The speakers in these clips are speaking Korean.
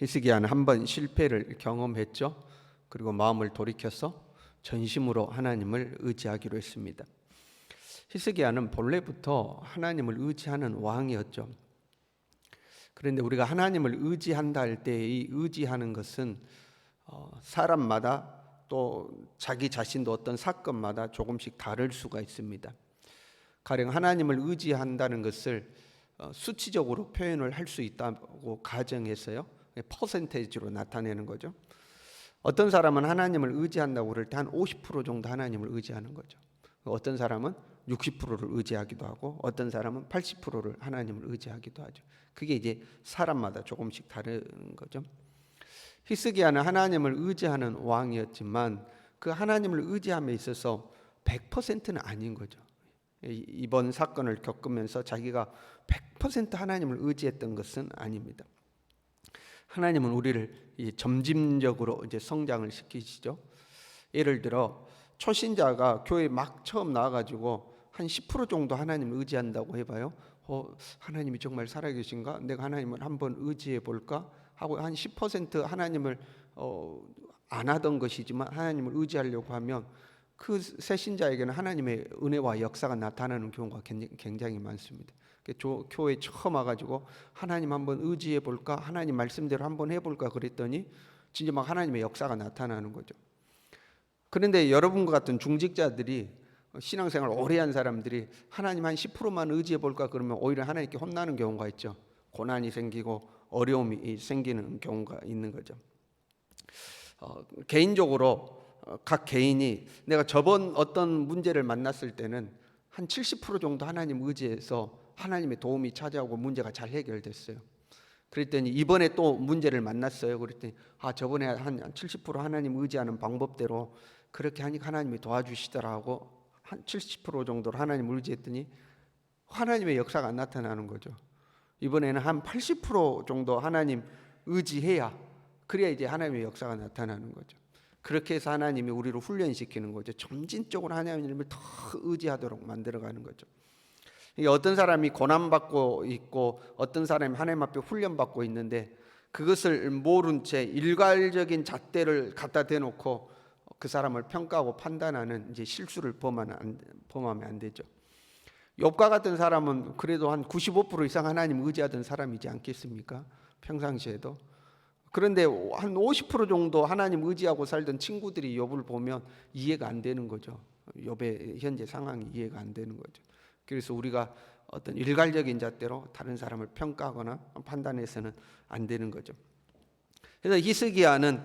히스기야는 한 번 실패를 경험했죠. 그리고 마음을 돌이켜서 전심으로 하나님을 의지하기로 했습니다. 히스기야는 본래부터 하나님을 의지하는 왕이었죠. 그런데 우리가 하나님을 의지한다 할 때 이 의지하는 것은 사람마다 또 자기 자신도 어떤 사건마다 조금씩 다를 수가 있습니다. 가령 하나님을 의지한다는 것을 수치적으로 표현을 할 수 있다고 가정해서요, 퍼센테이지로 나타내는 거죠. 어떤 사람은 하나님을 의지한다고 그럴 때 한 50% 정도 하나님을 의지하는 거죠. 어떤 사람은 60%를 의지하기도 하고 어떤 사람은 80%를 하나님을 의지하기도 하죠. 그게 이제 사람마다 조금씩 다른 거죠. 히스기야는 하나님을 의지하는 왕이었지만 그 하나님을 의지함에 있어서 100%는 아닌 거죠. 이번 사건을 겪으면서 자기가 100% 하나님을 의지했던 것은 아닙니다. 하나님은 우리를 점진적으로 이제 성장을 시키시죠. 예를 들어 초신자가 교회 막 처음 나와가지고 한 10% 정도 하나님을 의지한다고 해봐요. 하나님이 정말 살아계신가? 내가 하나님을 한번 의지해 볼까? 하고 한 10% 하나님을 안 하던 것이지만 하나님을 의지하려고 하면 그 새 신자에게는 하나님의 은혜와 역사가 나타나는 경우가 굉장히 많습니다. 교회 처음 와가지고 하나님 한번 의지해 볼까? 하나님 말씀대로 한번 해볼까? 그랬더니 진짜 막 하나님의 역사가 나타나는 거죠. 그런데 여러분과 같은 중직자들이 신앙생활 오래 한 사람들이 하나님 한 10%만 의지해 볼까? 그러면 오히려 하나님께 혼나는 경우가 있죠. 고난이 생기고 어려움이 생기는 경우가 있는 거죠. 개인적으로 각 개인이 내가 저번 어떤 문제를 만났을 때는 한 70% 정도 하나님 의지해서 하나님의 도움이 찾아오고 문제가 잘 해결됐어요. 그랬더니 이번에 또 문제를 만났어요. 그랬더니 저번에 한 70% 하나님 의지하는 방법대로 그렇게 하니까 하나님이 도와주시더라고. 한 70% 정도로 하나님을 의지했더니 하나님의 역사가 안 나타나는 거죠. 이번에는 한 80% 정도 하나님 의지해야 그래야 이제 하나님의 역사가 나타나는 거죠. 그렇게 해서 하나님이 우리를 훈련시키는 거죠. 점진적으로 하나님을 더 의지하도록 만들어가는 거죠. 어떤 사람이 고난받고 있고 어떤 사람이 하나님 앞에 훈련받고 있는데 그것을 모른 채 일괄적인 잣대를 갖다 대놓고 그 사람을 평가하고 판단하는 이제 실수를 범하면 안 되죠. 욥과 같은 사람은 그래도 한 95% 이상 하나님 의지하던 사람이지 않겠습니까? 평상시에도. 그런데 한 50% 정도 하나님 의지하고 살던 친구들이 욥을 보면 이해가 안 되는 거죠. 욥의 현재 상황이 이해가 안 되는 거죠. 그래서 우리가 어떤 일괄적인 잣대로 다른 사람을 평가하거나 판단해서는 안 되는 거죠. 그래서 히스기야는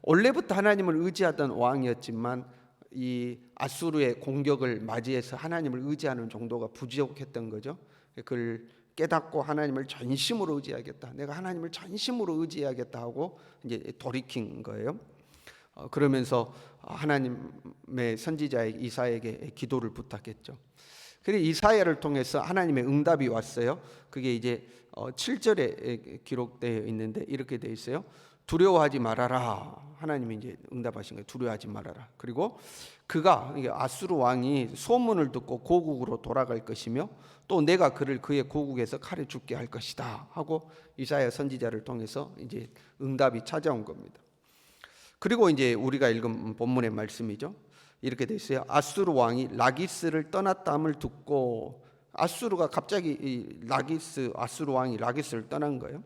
원래부터 하나님을 의지하던 왕이었지만 이 아수르의 공격을 맞이해서 하나님을 의지하는 정도가 부족했던 거죠. 그걸 깨닫고 하나님을 전심으로 의지하겠다. 내가 하나님을 전심으로 의지하겠다 하고 이제 돌이킨 거예요. 그러면서 하나님의 선지자의 이사야에게 기도를 부탁했죠. 그래서 이사야를 통해서 하나님의 응답이 왔어요. 그게 이제 7절에 기록되어 있는데 이렇게 되어 있어요. 두려워하지 말아라. 하나님이 이제 응답하신 거예요. 두려워하지 말아라. 그리고 그가 아수르 왕이 소문을 듣고 고국으로 돌아갈 것이며 또 내가 그를 그의 고국에서 칼에 죽게 할 것이다 하고 이사야 선지자를 통해서 이제 응답이 찾아온 겁니다. 그리고 이제 우리가 읽은 본문의 말씀이죠. 이렇게 돼 있어요. 아수르 왕이 라기스를 떠났다함을 듣고 아수르가 갑자기 아수르 왕이 라기스를 떠난 거예요.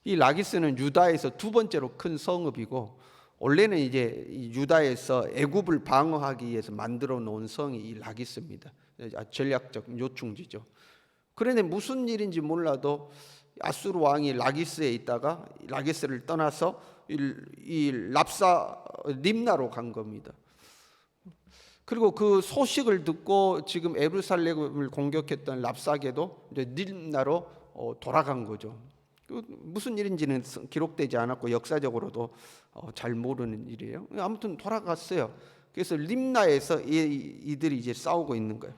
이 라기스는 유다에서 두 번째로 큰 성읍이고 원래는 이제 유다에서 애굽을 방어하기 위해서 만들어 놓은 성이 이 라기스입니다. 전략적 요충지죠. 그런데 무슨 일인지 몰라도 아수르 왕이 라기스에 있다가 라기스를 떠나서 이 립나로 간 겁니다. 그리고 그 소식을 듣고 지금 예루살렘을 공격했던 랍사게도 이제 립나로 돌아간 거죠. 무슨 일인지는 기록되지 않았고 역사적으로도 잘 모르는 일이에요. 아무튼 돌아갔어요. 그래서 립나에서 이들이 이제 싸우고 있는 거예요.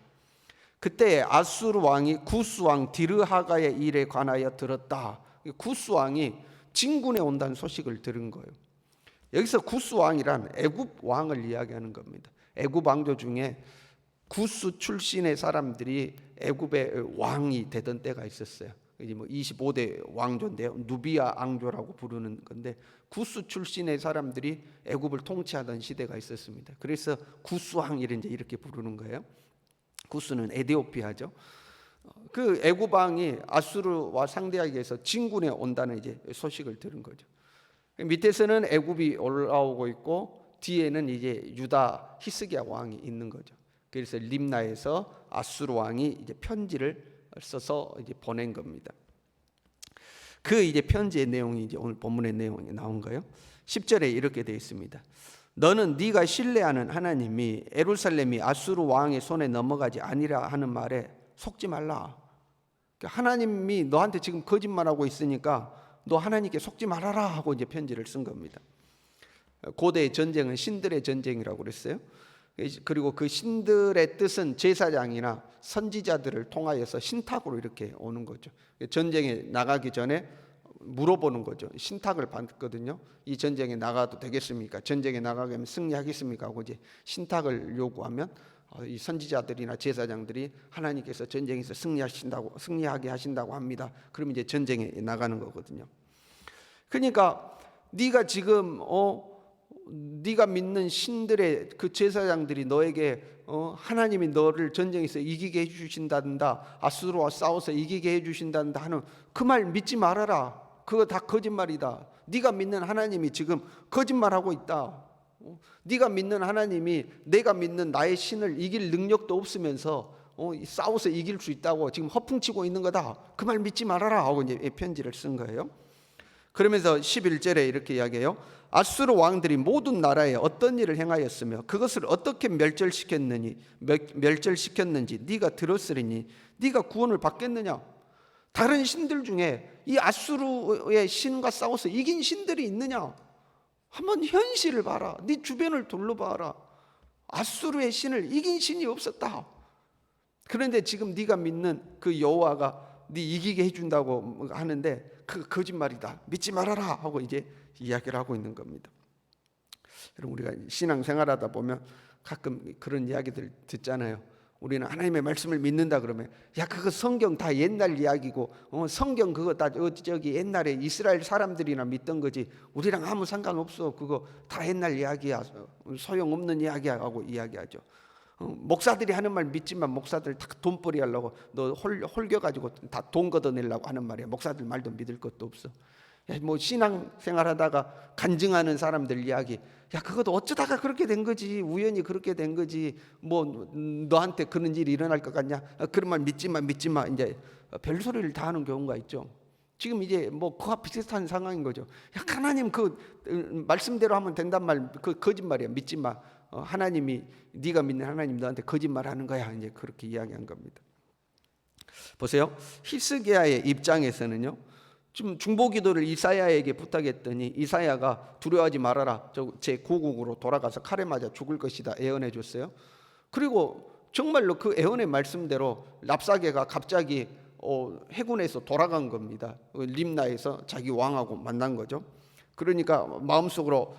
그때 아수르 왕이 구스 왕 디르하가의 일에 관하여 들었다. 구스 왕이 진군에 온다는 소식을 들은 거예요. 여기서 구스 왕이란 애굽 왕을 이야기하는 겁니다. 애굽 왕조 중에 구스 출신의 사람들이 애굽의 왕이 되던 때가 있었어요. 이제 뭐 25대 왕조인데요. 누비아 왕조라고 부르는 건데 구스 출신의 사람들이 애굽을 통치하던 시대가 있었습니다. 그래서 구스 왕 이렇게 부르는 거예요. 구스는 에디오피아죠. 그 애굽 왕이 아수르와 상대하기 위해서 진군에 온다는 이제 소식을 들은 거죠. 밑에서는 애굽이 올라오고 있고 뒤에는 이제 유다 히스기야 왕이 있는 거죠. 그래서 림나에서 아수르 왕이 이제 편지를 써서 이제 보낸 겁니다. 그 이제 편지의 내용이 이제 오늘 본문의 내용이 나온 거예요. 10절에 이렇게 되어 있습니다. 너는 네가 신뢰하는 하나님이 예루살렘이 아수르 왕의 손에 넘어가지 아니라 하는 말에 속지 말라. 하나님이 너한테 지금 거짓말하고 있으니까 너 하나님께 속지 말아라 하고 이제 편지를 쓴 겁니다. 고대의 전쟁은 신들의 전쟁이라고 그랬어요. 그리고 그 신들의 뜻은 제사장이나 선지자들을 통하여서 신탁으로 이렇게 오는 거죠. 전쟁에 나가기 전에 물어보는 거죠. 신탁을 받거든요. 이 전쟁에 나가도 되겠습니까? 전쟁에 나가면 승리하겠습니까? 하고 이제 신탁을 요구하면 이 선지자들이나 제사장들이 하나님께서 전쟁에서 승리하게 하신다고 합니다. 그러면 이제 전쟁에 나가는 거거든요. 그러니까 네가 지금 네가 믿는 신들의 그 제사장들이 너에게 하나님이 너를 전쟁에서 이기게 해주신단다, 아수르와 싸워서 이기게 해주신단다 하는 그 말 믿지 말아라. 그거 다 거짓말이다. 네가 믿는 하나님이 지금 거짓말하고 있다. 네가 믿는 하나님이 내가 믿는 나의 신을 이길 능력도 없으면서 싸워서 이길 수 있다고 지금 허풍치고 있는 거다. 그 말 믿지 말아라 하고 이제 편지를 쓴 거예요. 그러면서 11절에 이렇게 이야기해요. 아수르 왕들이 모든 나라에 어떤 일을 행하였으며 그것을 어떻게 멸절시켰는지 네가 들었으리니 네가 구원을 받겠느냐. 다른 신들 중에 이 아수르의 신과 싸워서 이긴 신들이 있느냐. 한번 현실을 봐라. 네 주변을 둘러봐라. 아수르의 신을 이긴 신이 없었다. 그런데 지금 네가 믿는 그 여호와가 네 이기게 해준다고 하는데 그 거짓말이다. 믿지 말아라 하고 이제 이야기를 하고 있는 겁니다. 여러분, 우리가 신앙생활하다 보면 가끔 그런 이야기들 듣잖아요. 우리는 하나님의 말씀을 믿는다 그러면 야 그거 성경 다 옛날 이야기고 성경 그거 다 저기 옛날에 이스라엘 사람들이나 믿던 거지 우리랑 아무 상관없어. 그거 다 옛날 이야기야. 소용없는 이야기야 하고 이야기하죠. 목사들이 하는 말 믿지만 목사들 다 돈벌이 하려고 너 홀겨가지고 다 돈 걷어내려고 하는 말이야. 목사들 말도 믿을 것도 없어. 뭐 신앙생활하다가 간증하는 사람들 이야기, 야 그것도 어쩌다가 그렇게 된 거지, 우연히 그렇게 된 거지, 뭐 너한테 그런 일이 일어날 것 같냐, 그런 말 믿지 마 이제 별소리를 다 하는 경우가 있죠. 지금 이제 뭐 그와 비슷한 상황인 거죠. 야 하나님 그 말씀대로 하면 된단 말, 그 거짓말이야. 믿지 마. 하나님이 네가 믿는 하나님 너한테 거짓말하는 거야. 이제 그렇게 이야기한 겁니다. 보세요. 히스기야의 입장에서는요. 좀 중보기도를 이사야에게 부탁했더니 이사야가 두려워하지 말아라. 제 고국으로 돌아가서 칼에 맞아 죽을 것이다 예언해 줬어요. 그리고 정말로 그 예언의 말씀대로 랍사게가 갑자기 해군에서 돌아간 겁니다. 림나에서 자기 왕하고 만난 거죠. 그러니까 마음속으로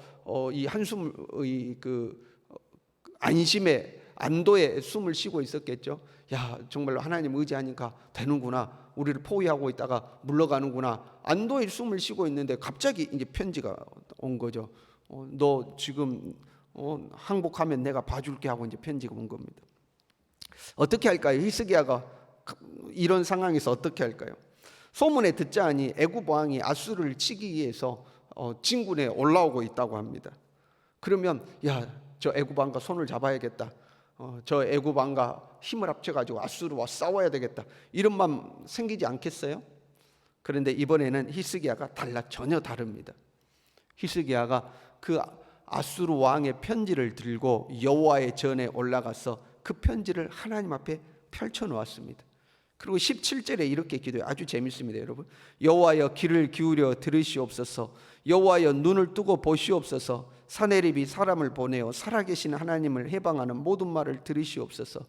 이 한숨의 그 안심의 안도의 숨을 쉬고 있었겠죠. 야 정말로 하나님 의지하니까 되는구나. 우리를 포위하고 있다가 물러가는구나. 안도의 숨을 쉬고 있는데 갑자기 이제 편지가 온 거죠. 너 지금 항복하면 내가 봐줄게 하고 이제 편지가 온 겁니다. 어떻게 할까요? 히스기야가 이런 상황에서 어떻게 할까요? 소문에 듣자하니 애굽 왕이 아수르를 치기 위해서 진군에 올라오고 있다고 합니다. 그러면 야 저 애굽 왕과 손을 잡아야겠다. 저 애굽 왕과 힘을 합쳐가지고 아수르와 싸워야 되겠다. 이런 마음 생기지 않겠어요? 그런데 이번에는 히스기야가 전혀 다릅니다. 히스기야가 그 아수르 왕의 편지를 들고 여호와의 전에 올라가서 그 편지를 하나님 앞에 펼쳐 놓았습니다. 그리고 17절에 이렇게 기도해요. 아주 재밌습니다, 여러분. 여호와여 귀를 기울여 들으시옵소서. 여호와여 눈을 뜨고 보시옵소서. 사내립이 사람을 보내어 살아계신 하나님을 해방하는 모든 말을 들으시옵소서.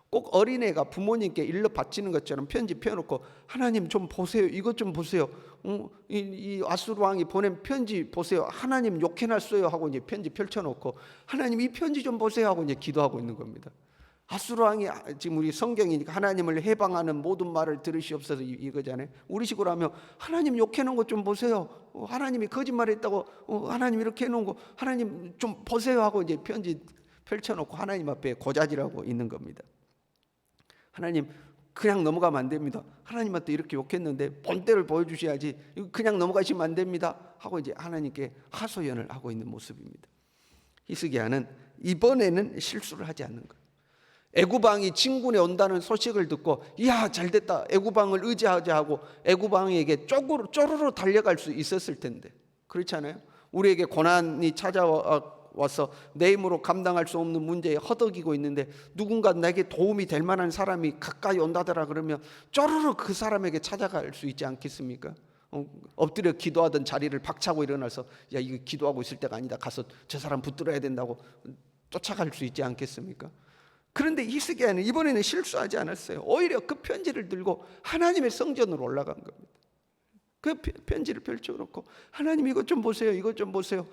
꼭 어린애가 부모님께 일러 바치는 것처럼 편지 펴놓고 하나님 좀 보세요. 이것 좀 보세요. 이 아수르 왕이 보낸 편지 보세요. 하나님 욕해놨어요 하고 이제 편지 펼쳐놓고 하나님 이 편지 좀 보세요 하고 이제 기도하고 있는 겁니다. 아수르 왕이 지금 우리 성경이니까 하나님을 해방하는 모든 말을 들으시옵소서 이거잖아요. 우리식으로 하면 하나님 욕해놓은 것 좀 보세요. 하나님이 거짓말했다고 하나님 이렇게 해놓은 거 하나님 좀 보세요 하고 이제 편지 펼쳐놓고 하나님 앞에 고자질하고 있는 겁니다. 하나님 그냥 넘어가면 안 됩니다. 하나님한테 이렇게 욕했는데 본때를 보여주셔야지 그냥 넘어가시면 안 됩니다 하고 이제 하나님께 하소연을 하고 있는 모습입니다. 히스기야는 이번에는 실수를 하지 않는 거예요. 애굽 왕이 진군에 온다는 소식을 듣고 이야 잘됐다 애굽 왕을 의지하자 하고 애굽 왕에게 쪼르르 달려갈 수 있었을 텐데 그렇지 않아요? 우리에게 고난이 찾아와서 내 힘으로 감당할 수 없는 문제에 허덕이고 있는데 누군가 내게 도움이 될 만한 사람이 가까이 온다더라 그러면 쪼르르 그 사람에게 찾아갈 수 있지 않겠습니까? 엎드려 기도하던 자리를 박차고 일어나서 야 이거 기도하고 있을 때가 아니다 가서 저 사람 붙들어야 된다고 쫓아갈 수 있지 않겠습니까? 그런데 히스기야는 이번에는 실수하지 않았어요. 오히려 그 편지를 들고 하나님의 성전으로 올라간 겁니다. 그 편지를 펼쳐놓고 하나님 이것 좀 보세요. 이것 좀 보세요.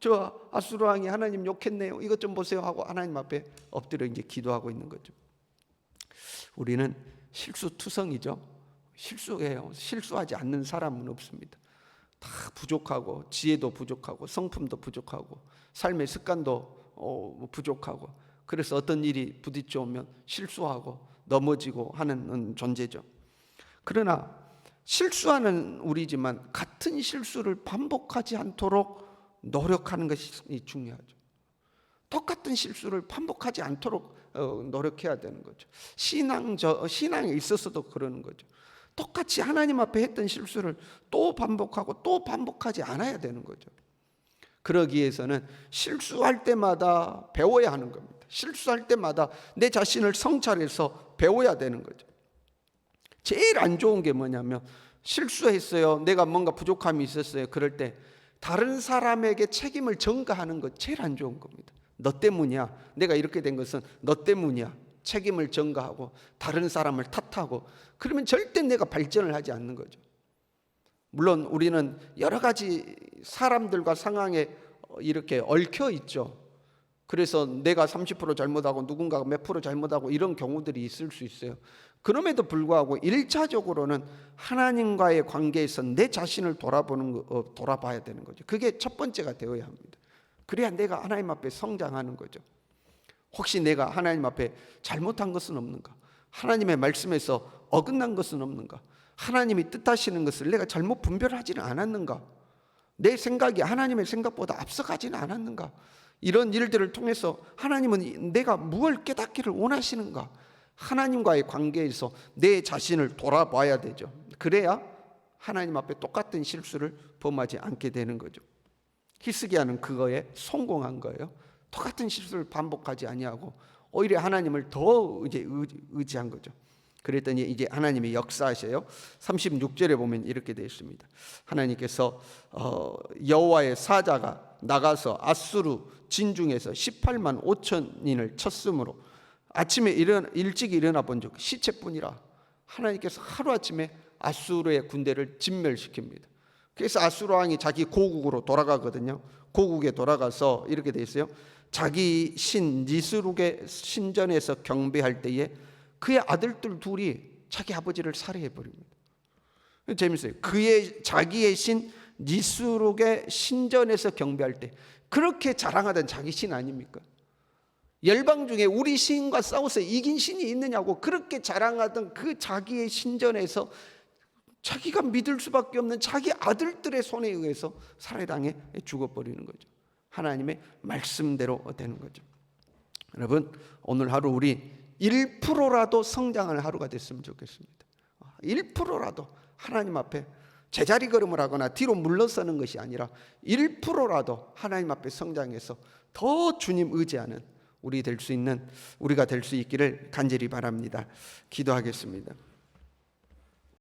저 아수르 왕이 하나님 욕했네요. 이것 좀 보세요 하고 하나님 앞에 엎드려 이제 기도하고 있는 거죠. 우리는 실수투성이죠. 실수해요. 실수하지 않는 사람은 없습니다. 다 부족하고 지혜도 부족하고 성품도 부족하고 삶의 습관도 부족하고 그래서 어떤 일이 부딪혀 오면 실수하고 넘어지고 하는 존재죠. 그러나 실수하는 우리지만 같은 실수를 반복하지 않도록 노력하는 것이 중요하죠. 똑같은 실수를 반복하지 않도록 노력해야 되는 거죠. 신앙에 있어서도 그러는 거죠. 똑같이 하나님 앞에 했던 실수를 또 반복하고 또 반복하지 않아야 되는 거죠. 그러기 위해서는 실수할 때마다 배워야 하는 겁니다. 실수할 때마다 내 자신을 성찰해서 배워야 되는 거죠. 제일 안 좋은 게 뭐냐면 실수했어요. 내가 뭔가 부족함이 있었어요. 그럴 때 다른 사람에게 책임을 전가하는 것 제일 안 좋은 겁니다. 너 때문이야. 내가 이렇게 된 것은 너 때문이야. 책임을 전가하고 다른 사람을 탓하고 그러면 절대 내가 발전을 하지 않는 거죠. 물론 우리는 여러 가지 사람들과 상황에 이렇게 얽혀 있죠. 그래서 내가 30% 잘못하고 누군가가 몇 프로 잘못하고 이런 경우들이 있을 수 있어요. 그럼에도 불구하고 1차적으로는 하나님과의 관계에서 내 자신을 돌아봐야 되는 거죠. 그게 첫 번째가 되어야 합니다. 그래야 내가 하나님 앞에 성장하는 거죠. 혹시 내가 하나님 앞에 잘못한 것은 없는가? 하나님의 말씀에서 어긋난 것은 없는가? 하나님이 뜻하시는 것을 내가 잘못 분별하지는 않았는가? 내 생각이 하나님의 생각보다 앞서가지는 않았는가? 이런 일들을 통해서 하나님은 내가 무엇을 깨닫기를 원하시는가? 하나님과의 관계에서 내 자신을 돌아봐야 되죠. 그래야 하나님 앞에 똑같은 실수를 범하지 않게 되는 거죠. 히스기야는 그거에 성공한 거예요. 똑같은 실수를 반복하지 아니하고 오히려 하나님을 더 이제 의지한 거죠. 그랬더니 이제 하나님이 역사하셔요. 36절에 보면 이렇게 되어 있습니다. 하나님께서 여호와의 사자가 나가서 아수르 진중에서 18만 5천인을 쳤으므로 아침에 일찍 일어나 본 적 시체뿐이라. 하나님께서 하루아침에 아수르의 군대를 진멸시킵니다. 그래서 아수르 왕이 자기 고국으로 돌아가거든요. 고국에 돌아가서 이렇게 돼 있어요. 자기 신 니스룩의 신전에서 경배할 때에 그의 아들들 둘이 자기 아버지를 살해해 버립니다. 재밌어요. 자기의 신 니스룩의 신전에서 경배할 때 그렇게 자랑하던 자기 신 아닙니까? 열방 중에 우리 신과 싸워서 이긴 신이 있느냐고 그렇게 자랑하던 그 자기의 신전에서 자기가 믿을 수밖에 없는 자기 아들들의 손에 의해서 살해당해 죽어버리는 거죠. 하나님의 말씀대로 되는 거죠. 여러분 오늘 하루 우리 1%라도 성장하는 하루가 됐으면 좋겠습니다. 1%라도 하나님 앞에 제자리 걸음을 하거나 뒤로 물러서는 것이 아니라 1%라도 하나님 앞에 성장해서 더 주님 의지하는 우리가 될 수 있기를 간절히 바랍니다. 기도하겠습니다.